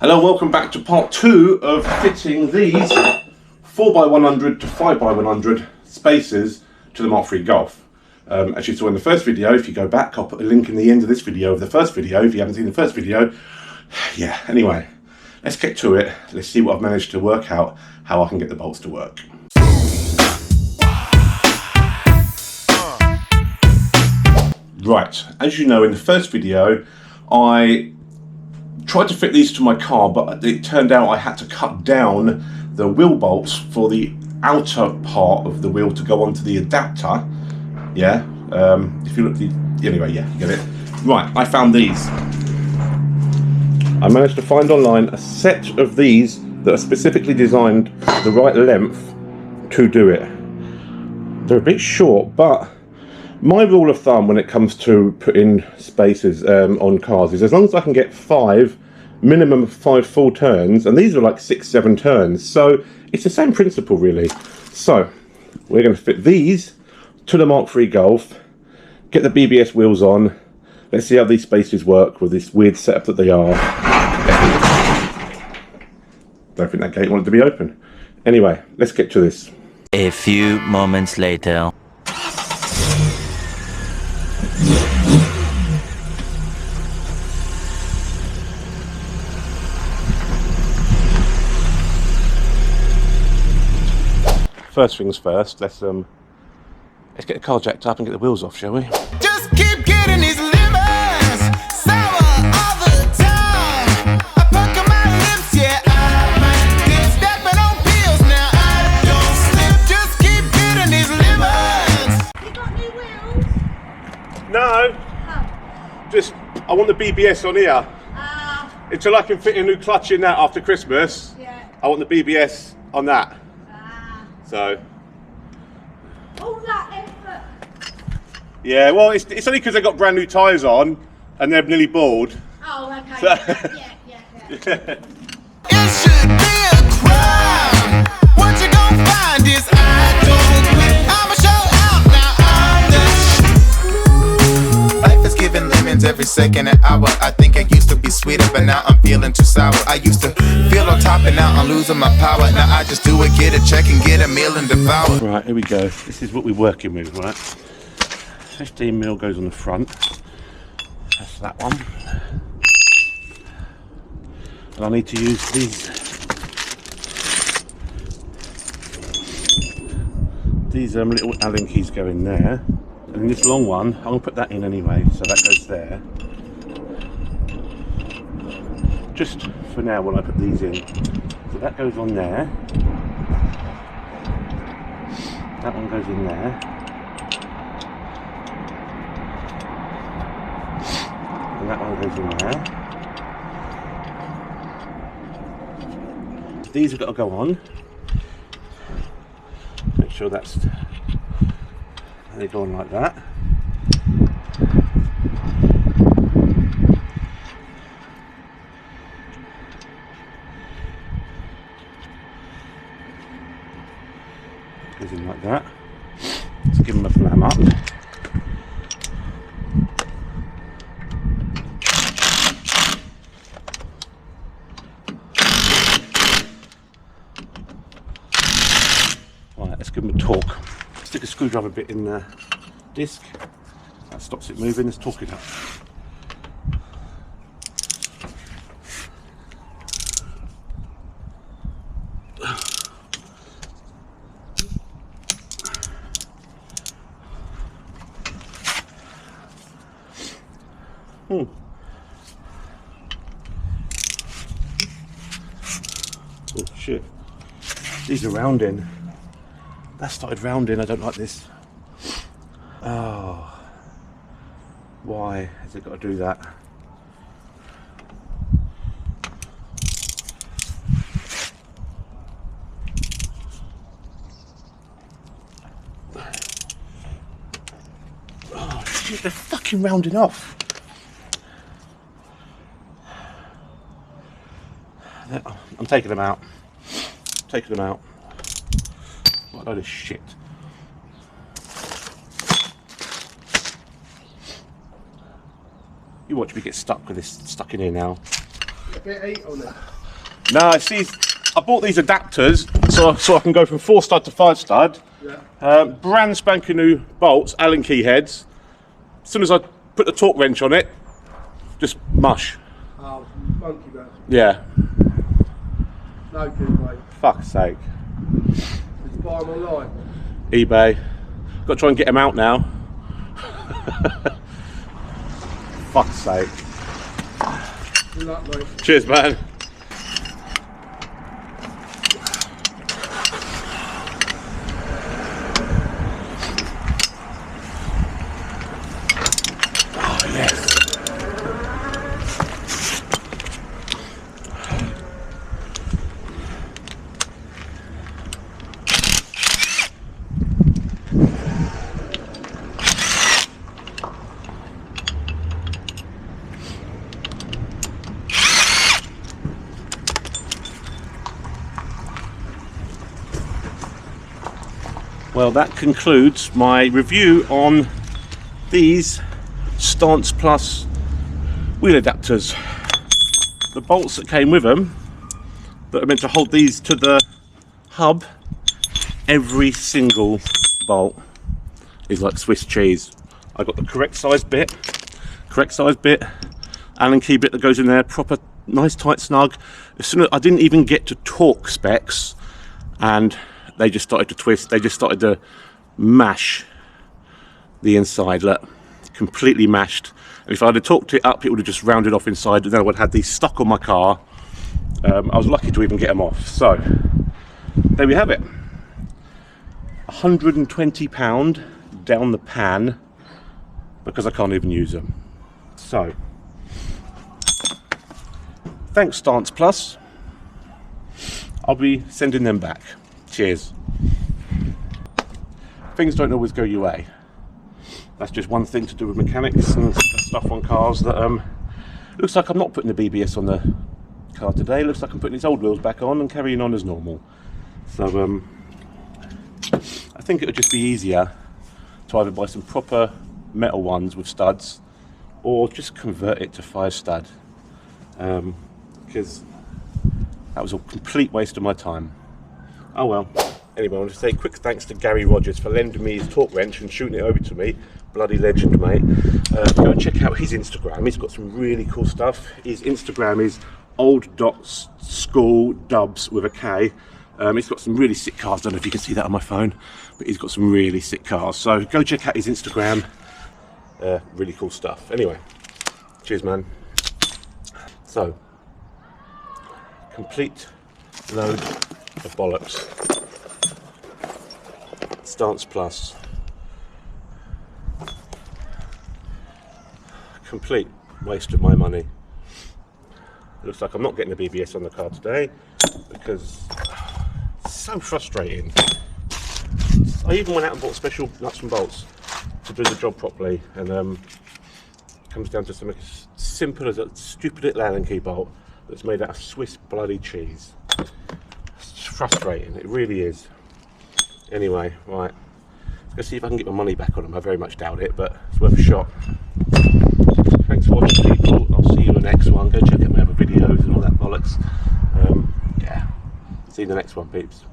Hello, welcome back to part 2 of fitting these 4x100 to 5x100 spaces to the Mark III Golf. As you saw in the first video, if you go back, I'll put a link in the end of this video of the first video if you haven't seen the first video. Yeah, anyway, let's get to it. Let's see what I've managed to work out, how I can get the bolts to work. Right, as you know, in the first video, I tried to fit these to my car, but it turned out I had to cut down the wheel bolts for the outer part of the wheel to go onto the adapter. Yeah, if you look anyway, yeah, you get it. Right, I found these. I managed to find online a set of these that are specifically designed the right length to do it. They're a bit short, but my rule of thumb when it comes to putting spaces on cars is as long as I can get minimum of 5 full turns, and these are like 6-7 turns, so it's the same principle really. So we're going to fit these to the Mark III Golf, get the BBS wheels on. Let's see how these spaces work with this weird setup that they are. Don't think that gate wanted to be open. Anyway, let's get to this. A few moments later. First things first, let's get the car jacked up and get the wheels off, shall we? Just keep getting these lemons sour all the time. I pucker my lips, yeah, I might get stepping on pills now. I don't slip. Just keep getting these lemons. You got new wheels? No, Oh. just I want the BBS on here. Until I can fit a new clutch in that after Christmas, Yeah. I want the BBS on that. So, All that effort. yeah, well, it's only because I got brand new tyres on and they're nearly bald. Oh, okay. So- Yeah. It should be a crime. What you gonna find is I don't quit. I'ma show out now. I'm the Life is giving lemons every second and hour. I think I used to be sweeter, but now I'm feeling too sour. I used to feel on top and now I'm losing my power. Now I just do it, get a check and get a meal and devour. Right, here we go. This is what we're working with, right? 15mm goes on the front. That's that one. And I need to use these little Allen keys go in there. And this long one, I'm going to put that in anyway, so that goes there. Just for now while I put these in. So that goes on there. That one goes in there. And that one goes in there. These have got to go on. Make sure they go on like that. Goes in like that. Let's give them a flam up. Right, let's give them a torque. Stick a screwdriver bit in the disc. That stops it moving. Let's torque it up. Oh shit, these are rounding. That started rounding. I don't like this. Oh, why has it got to do that? Oh shit, they're fucking rounding off. I'm taking them out. What a load of shit. You watch me get stuck with this stuck in here now. A bit heat on it. No, it's these. I bought these adapters so I can go from 4 stud to 5 stud. Yeah. Brand spanking new bolts, Allen key heads. As soon as I put the torque wrench on it, just mush. Oh, monkey belt. Yeah. No good, mate. Fuck's sake. Did you buy them online? eBay. Got to try and get them out now. Fuck's sake. Good luck, mate. Cheers, man. Oh, yes. Well, that concludes my review on these Stance Plus wheel adapters. The bolts that came with them, that are meant to hold these to the hub, every single bolt is like Swiss cheese. I got the correct size bit, Allen key bit that goes in there, proper, nice, tight, snug. As soon as I didn't even get to torque specs, and they just started to twist, they just started to mash the inside, look, completely mashed. And if I'd have torqued it up, it would have just rounded off inside, and then I would have had these stuck on my car. I was lucky to even get them off. So, there we have it. £120 down the pan, because I can't even use them. So, thanks Stance Plus. I'll be sending them back. Cheers. Things don't always go your way. That's just one thing to do with mechanics and stuff on cars that looks like I'm not putting the BBS on the car today. Looks like I'm putting these old wheels back on and carrying on as normal. So I think it would just be easier to either buy some proper metal ones with studs or just convert it to 5 stud, because that was a complete waste of my time. Oh well. Anyway, I want to say quick thanks to Gary Rogers for lending me his torque wrench and shooting it over to me. Bloody legend, mate. Go and check out his Instagram. He's got some really cool stuff. His Instagram is old.school.dubs with a K. He's got some really sick cars. I don't know if you can see that on my phone, but he's got some really sick cars. So go check out his Instagram. Really cool stuff. Anyway, cheers, man. So, complete load of bollocks. Stance Plus. Complete waste of my money. Looks like I'm not getting the BBS on the car today because it's so frustrating. I even went out and bought special nuts and bolts to do the job properly, and it comes down to something as simple as a stupid little Allen key bolt that's made out of Swiss bloody cheese. It's frustrating, it really is. Anyway, right, let's see if I can get my money back on them. I very much doubt it, but it's worth a shot. Thanks for watching, people. I'll see you in the next one. Go check out my other videos and all that bollocks. Yeah, see you in the next one, peeps.